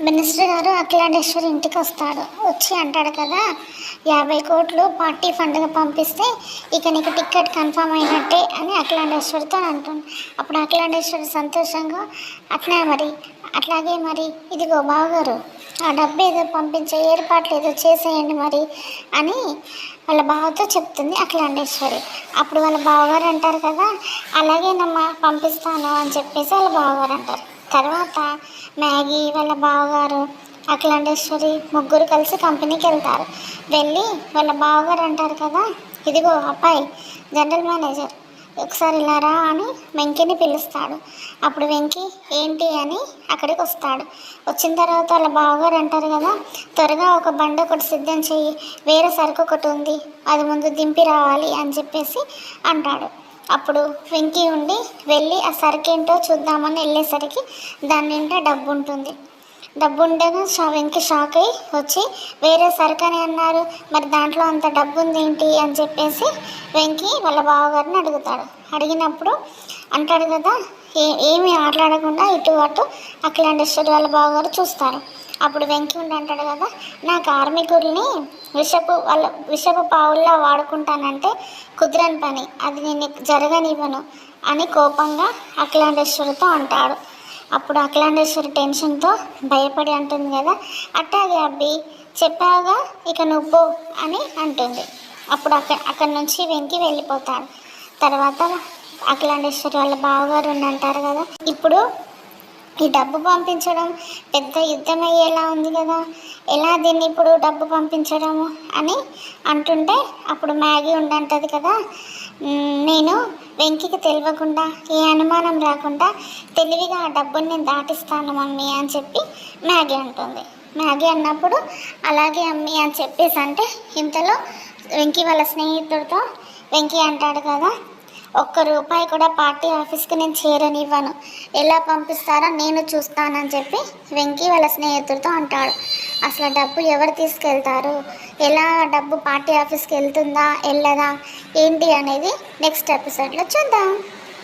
Minister గారు అఖిలాండేశ్వరి ఇంటికి వస్తాడు. వచ్చి అంటాడు కదా, 50 కోట్లు పార్టీ ఫండ్గా పంపిస్తే ఇక నీకు టికెట్ కన్ఫర్మ్ అయినట్టే అని అఖిలాండేశ్వరితో అంటుంది. అప్పుడు అఖిలాండేశ్వరి సంతోషంగా అట్లాగే మరి ఇదిగో బావగారు, ఆ డబ్బు ఏదో పంపించే ఏర్పాట్లు ఏదో చేసేయండి మరి అని వాళ్ళ బావతో చెప్తుంది అఖిలాండేశ్వరి. అప్పుడు వాళ్ళ బావగారు అంటారు కదా, అలాగేనమ్మా పంపిస్తాను అని చెప్పేసి వాళ్ళ బావగారు అంటారు. తర్వాత మ్యాగీ వాళ్ళ బావగారు అఖిలాండేశ్వరి ముగ్గురు కలిసి కంపెనీకి వెళ్తారు. వెళ్ళి వాళ్ళ బావగారు అంటారు కదా, ఇదిగో అబ్బాయి జనరల్ మేనేజర్ ఒకసారి ఇలా రా అని వెంకీని పిలుస్తాడు. అప్పుడు వెంకీ ఏంటి అని అక్కడికి వస్తాడు. వచ్చిన తర్వాత వాళ్ళ బావగారు అంటారు కదా, త్వరగా ఒక బండి ఒకటి సిద్ధం చెయ్యి, వేరే సరుకు ఒకటి ఉంది, అది ముందు దింపి రావాలి అని చెప్పేసి అంటాడు. అప్పుడు వెంకీ ఉండి వెళ్ళి ఆ సరుకేంటో చూద్దామని వెళ్ళేసరికి దాని నిండా డబ్బు ఉంటుంది. డబ్బు ఉండగా వెంకీ షాక్ అయ్యి వచ్చి వేరే సరుకు అని అన్నారు, మరి దాంట్లో అంత డబ్బు ఉంది ఏంటి అని చెప్పేసి వెంకీ వాళ్ళ బావగారిని అడుగుతాడు. అడిగినప్పుడు అంటాడు కదా, ఏమీ ఆటలాడకుండా ఇటు అటు అఖిలాండేశ్వరి వాళ్ళ బావగారు చూస్తారు. అప్పుడు వెంకీ ఉండి అంటాడు కదా, నా కార్మికుల్ని విషపు పావుల్లా వాడుకుంటానంటే కుదరని పని, అది నేను జరగనివ్వను అని కోపంగా అఖిలాండేశ్వరితో అంటాడు. అప్పుడు అఖిలాండేశ్వరి టెన్షన్తో భయపడి అంటుంది కదా, అట్టాగే అబ్బి చెప్పావుగా ఇక నువ్వు అని అంటుంది. అప్పుడు అక్కడి నుంచి వెంకీ వెళ్ళిపోతాడు. తర్వాత అఖిలాండేశ్వరి వాళ్ళ బావగారు అంటారు కదా, ఇప్పుడు ఈ డబ్బు పంపించడం పెద్ద యుద్ధం అయ్యేలా ఉంది కదా, ఎలా దీన్ని ఇప్పుడు డబ్బు పంపించడము అని అంటుంటే అప్పుడు మ్యాగీ ఉండంటది కదా, నేను వెంకికి తెలియకుండా ఏ అనుమానం రాకుండా తెలివిగా ఆ డబ్బుని నేను దాటిస్తాను మమ్మీ అని చెప్పి మ్యాగీ అంటుంది. మ్యాగీ అన్నప్పుడు అలాగే అమ్మీ అని చెప్పేసి అంటే ఇంతలో వెంకీ వాళ్ళ స్నేహితుడితో వెంకీ అంటాడు కదా, ₹1 కూడా పార్టీ ఆఫీస్కి నేను చేరనివ్వను, ఎలా పంపిస్తారో నేను చూస్తానని చెప్పి వెంకీ వాళ్ళ స్నేహితుడితో అంటాడు. అసలు డబ్బు ఎవరు తీసుకెళ్తారు, ఎలా డబ్బు పార్టీ ఆఫీస్కి వెళ్తుందా వెళ్ళదా ఏంటి అనేది నెక్స్ట్ ఎపిసోడ్లో చూద్దాం.